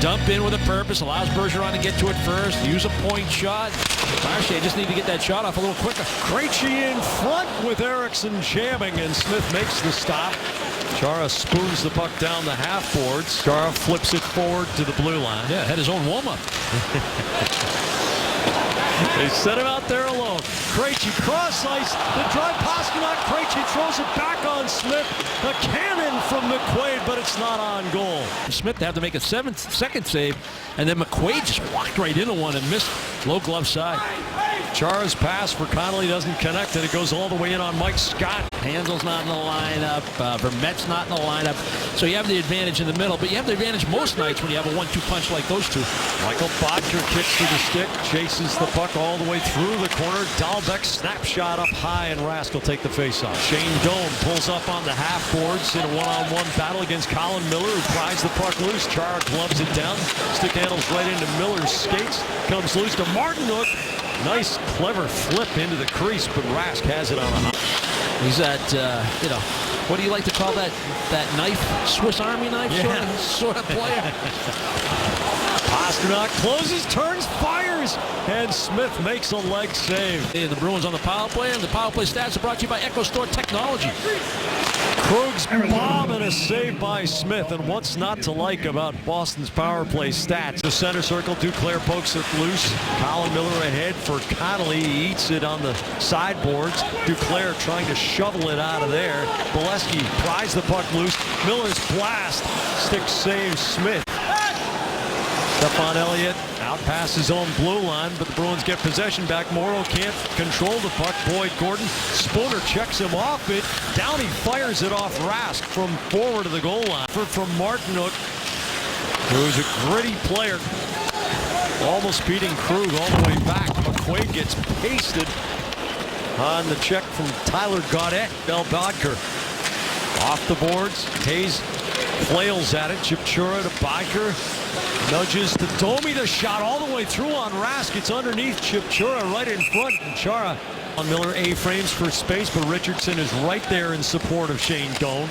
dump in with a purpose, allows Bergeron to get to it first, use a point shot. Marche just need to get that shot off a little quicker. Krejci in front with Eriksson jamming, and Smith makes the stop. Chara spoons the puck down the half boards. Chara flips it forward to the blue line. Yeah, had his own warm-up. They set him out there alone. Krejci cross ice. The drive, Pastrnak. Krejci throws it back on Smith. The cannon from McQuaid, but it's not on goal. Smith had to make a second save, and then McQuaid just walked right into one and missed low glove side. Chara's pass for Connolly doesn't connect, and it goes all the way in on Mike Scott. Hansel's not in the lineup. Vermette's not in the lineup. So you have the advantage in the middle, but you have the advantage most nights when you have a 1-2 punch like those two. Michael Bodker kicks to the stick, chases the puck all the way through the corner. Dahlbeck snapshot up high, and Rask will take the faceoff. Shane Doan pulls up on the half boards in a one-on-one battle against Colin Miller, who pries the puck loose. Chara gloves it down. Stick handles right into Miller's skates. Comes loose to Martinook. Nice, clever flip into the crease, but Rask has it on a high. He's that, what do you like to call that knife? Swiss Army knife sort of player. Pastrnak closes, turns, fires, and Smith makes a leg save. And the Bruins on the power play, and the power play stats are brought to you by Echo Store Technology. Krug's bomb and a save by Smith. And what's not to like about Boston's power play stats? The center circle, Duclair pokes it loose. Colin Miller ahead for Connolly. He eats it on the sideboards. Duclair trying to shovel it out of there. Bolesky pries the puck loose. Miller's blast. Stick saves Smith. Stephon Elliott out past his own blue line, but the Bruins get possession back. Morrow can't control the puck. Boyd Gordon. Spooner checks him off it. Downey fires it off Rask from forward of the goal line. From Martinook, who's a gritty player. Almost beating Krug all the way back. McQuaid gets pasted on the check from Tyler Gaudette. Bell Bodker off the boards. Hayes flails at it. Chipchura to Bodker. Nudges to Domi. The shot all the way through on Rask. It's underneath Chipchura right in front. And Chara on Miller A-frames for space, but Richardson is right there in support of Shane Doan.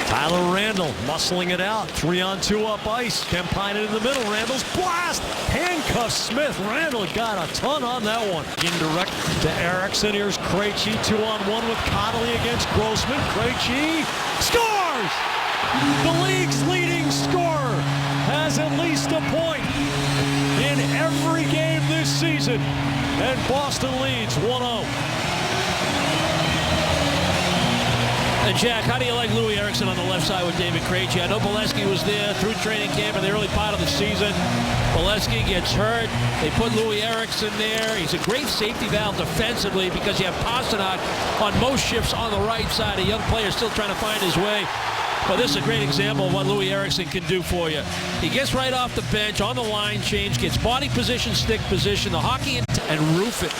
Tyler Randall muscling it out. 3-on-2 up ice. Kemppainen in the middle. Randall's blast. Handcuffs Smith. Randall got a ton on that one. Indirect to Eriksson. Here's Krejci. 2-on-1 with Connolly against Grossman. Krejci scores! The league's leading scorer has at least a point in every game this season. And Boston leads 1-0. And Jack, how do you like Louis Eriksson on the left side with David Krejci? I know Bolesky was there through training camp in the early part of the season. Bolesky gets hurt. They put Louis Eriksson there. He's a great safety valve defensively because you have Pastrnak on most shifts on the right side. A young player still trying to find his way. But this is a great example of what Louis Eriksson can do for you. He gets right off the bench on the line change, gets body position, stick position, the hockey, and roof it.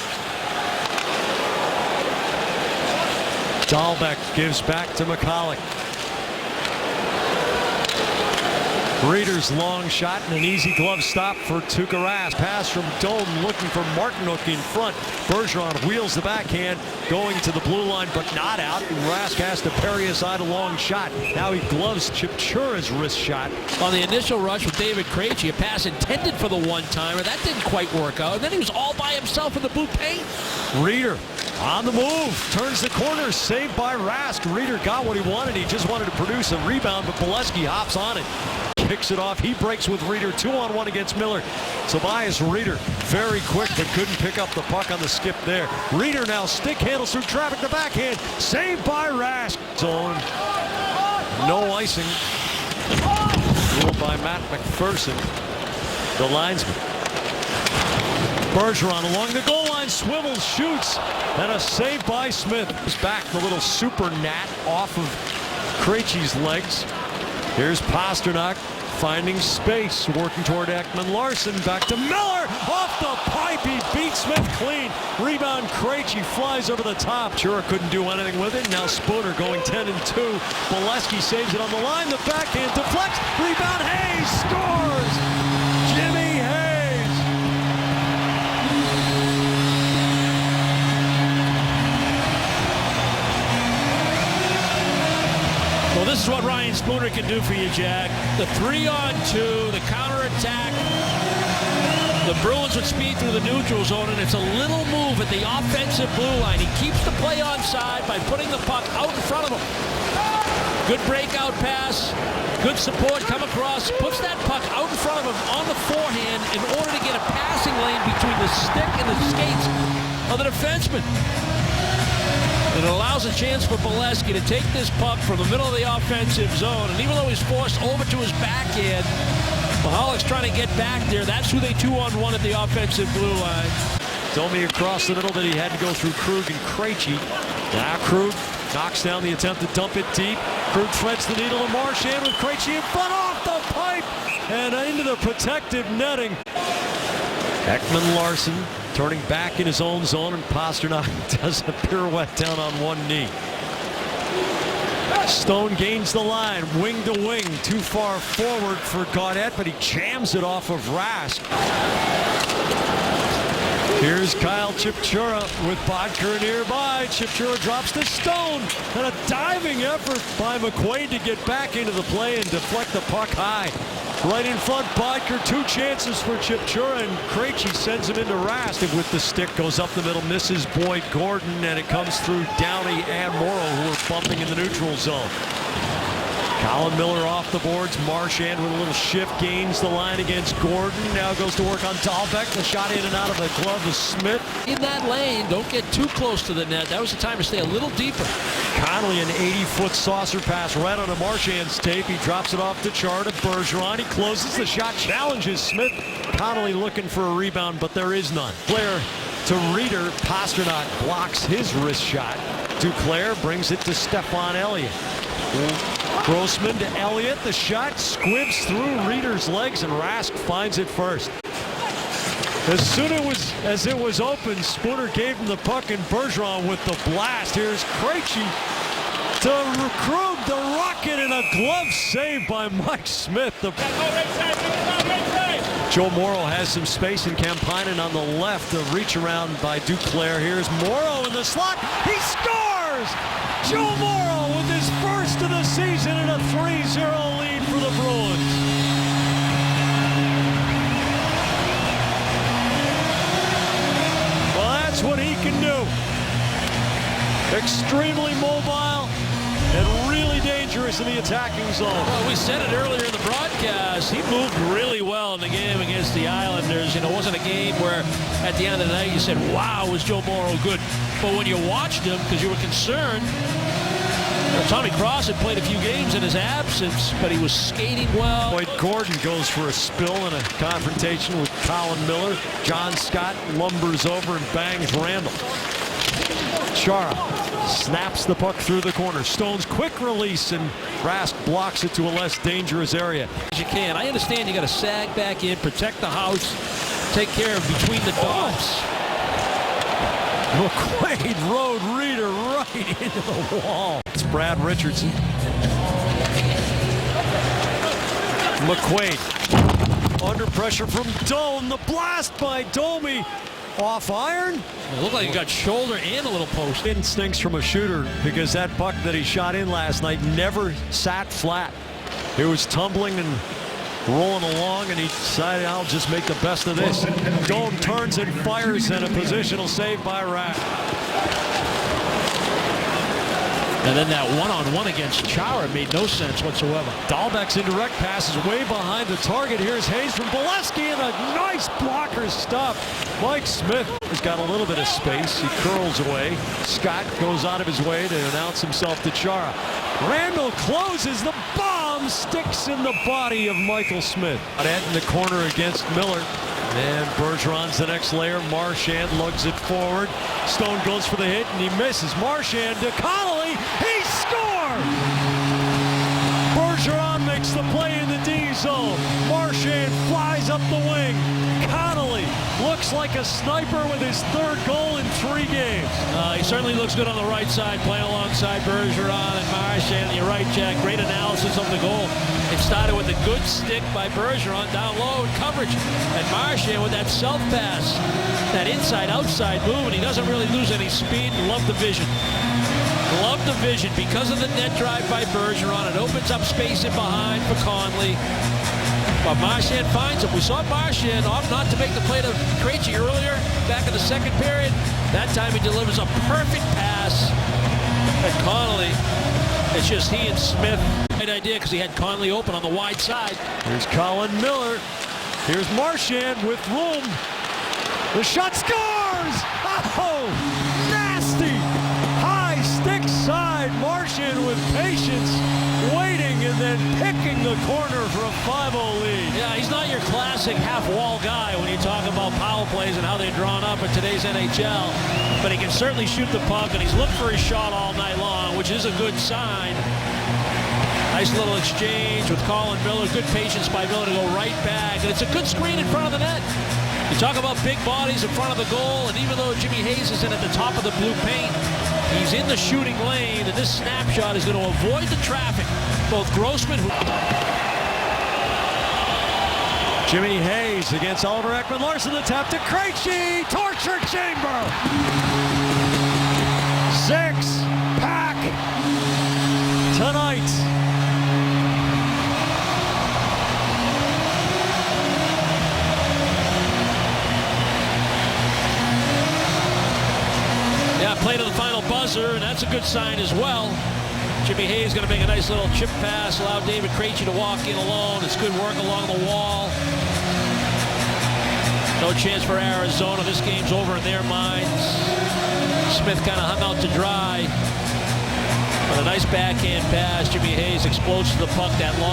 Dahlbeck gives back to McCulloch. Reeder's long shot and an easy glove stop for Tuukka Rask. Pass from Doan looking for Martinook in front. Bergeron wheels the backhand going to the blue line but not out. And Rask has to parry aside a long shot. Now he gloves Chipchura's wrist shot. On the initial rush with David Krejci, a pass intended for the one-timer. That didn't quite work out. And then he was all by himself in the blue paint. Reeder on the move. Turns the corner. Saved by Rask. Reeder got what he wanted. He just wanted to produce a rebound, but Bolesky hops on it. Picks it off. He breaks with Reeder. 2-on-1 against Miller. Tobias Reeder very quick, but couldn't pick up the puck on the skip there. Reeder now stick handles through traffic. The backhand saved by Rask. Zone. No icing. Ruled by Matt McPherson, the linesman. Bergeron along the goal line, swivels, shoots, and a save by Smith. He's back the little super gnat off of Krejci's legs. Here's Pastrnak finding space, working toward Ekman Larsson. Back to Miller, off the pipe. He beats Smith clean. Rebound, Krejci flies over the top. Chura couldn't do anything with it. Now Spooner going 10-2. Bolesky saves it on the line. The backhand deflects. Rebound, Hayes scores. Jimmy Hayes. Well, this is what Ryan Spooner can do for you, Jack. The 3-on-2, the counter The Bruins would speed through the neutral zone, and it's a little move at the offensive blue line. He keeps the play onside by putting the puck out in front of him. Good breakout pass, good support, come across, puts that puck out in front of him on the forehand in order to get a passing lane between the stick and the skates of the defenseman. And it allows a chance for Bolesky to take this puck from the middle of the offensive zone. And even though he's forced over to his backhand, Mihalik's trying to get back there. That's who they 2-on-1 at the offensive blue line. Domi across the middle, that he had to go through Krug and Krejci. Now Krug knocks down the attempt to dump it deep. Krug threads the needle to Marchand with Krejci in front, off the pipe and into the protective netting. Ekman Larson turning back in his own zone, and Pastrnak does a pirouette down on one knee. Stone gains the line, wing to wing, too far forward for Gaudette, but he jams it off of Rask. Here's Kyle Chipchura with Bodker nearby. Chipchura drops to Stone, and a diving effort by McQuaid to get back into the play and deflect the puck high. Right in front, Bodker, two chances for Chipchura, and Krejci sends him into Rask. And with the stick, goes up the middle, misses Boyd Gordon, and it comes through Downey and Morrow, who are bumping in the neutral zone. Colin Miller off the boards. Marchand with a little shift gains the line against Gordon. Now goes to work on Dahlbeck. The shot in and out of the glove of Smith. In that lane, don't get too close to the net. That was the time to stay a little deeper. Connolly, an 80-foot saucer pass right onto Marchand's tape. He drops it off to Char to Bergeron. He closes the shot, challenges Smith. Connolly looking for a rebound, but there is none. Claire to Reeder. Pastrnak blocks his wrist shot. Duclair brings it to Stefan Elliott. Grossman to Elliott. The shot squibs through Reeder's legs, and Rask finds it first. As soon as it was open, Spooner gave him the puck, and Bergeron with the blast. Here's Krejci to recruit the rocket, and a glove save by Mike Smith. Joe Morrow has some space in Kampainen on the left. A reach around by Duclair. Here's Morrow in the slot. He scores! Joe Morrow with his first of the season and a 3-0 lead for the Bruins. Well, that's what he can do. Extremely mobile and really dangerous in the attacking zone. Well, we said it earlier in the broadcast. He moved really well in the game against the Islanders. You know, it wasn't a game where at the end of the night you said, wow, was Joe Morrow good? But when you watched him, because you were concerned, Tommy Cross had played a few games in his absence, but he was skating well. Boyd Gordon goes for a spill in a confrontation with Colin Miller. John Scott lumbers over and bangs Randall. Chara snaps the puck through the corner. Stone's quick release, and Rask blocks it to a less dangerous area. As you can. I understand you got to sag back in, protect the house, take care of between the dots. McQuaid rode Reeder right into the wall. It's Brad Richardson. McQuaid under pressure from Doan. The blast by Domi off iron. It looked like he got shoulder and a little post. Instincts from a shooter, because that puck that he shot in last night never sat flat. It was tumbling and rolling along, and he decided, I'll just make the best of this. Doan turns and fires, and a positional save by Rask. And then that one-on-one against Chara made no sense whatsoever. Dahlbeck's indirect pass is way behind the target. Here's Hayes from Bolesky, and a nice blocker stop. Mike Smith has got a little bit of space. He curls away. Scott goes out of his way to announce himself to Chara. Randall closes. The bomb sticks in the body of Michael Smith. Gaudette in the corner against Miller. And Bergeron's the next layer. Marchand lugs it forward. Stone goes for the hit, and he misses. Marchand to Connolly. He scores! Bergeron makes the play in the D zone. Marchand flies up the wing. Connolly looks like a sniper with his third goal in 3 games. He certainly looks good on the right side, playing alongside Bergeron and Marchand. You're right, Jack. Great analysis of the goal. It started with a good stick by Bergeron down low in coverage. And Marchand with that self-pass, that inside-outside move, and he doesn't really lose any speed. Love the vision. Love the vision because of the net drive by Bergeron. It opens up space in behind for Conley. But Marchand finds him. We saw Marchand opt not to make the play to Krejci earlier, back in the second period. That time he delivers a perfect pass at Connolly. It's just he and Smith. Great idea because he had Connolly open on the wide side. Here's Colin Miller. Here's Marchand with room. The shot scores! Oh, nasty! High stick side. Marchand with patience, waiting and then picking the corner for a 5-0 lead. Yeah, he's not your classic half-wall guy when you talk about power plays and how they're drawn up in today's NHL. But he can certainly shoot the puck, and he's looked for his shot all night long, which is a good sign. Nice little exchange with Colin Miller. Good patience by Miller to go right back. And it's a good screen in front of the net. You talk about big bodies in front of the goal, and even though Jimmy Hayes is in at the top of the blue paint, he's in the shooting lane, and this snapshot is going to avoid the traffic. Both Grossman... Jimmy Hayes against Oliver Ekman-Larsson. The tap to Krejci. Torture chamber. 6 pack tonight. Yeah, play to the final buzzer, and that's a good sign as well. Jimmy Hayes going to make a nice little chip pass, allow David Krejci to walk in alone. It's good work along the wall. No chance for Arizona. This game's over in their minds. Smith kind of hung out to dry. But a nice backhand pass. Jimmy Hayes explodes to the puck that long.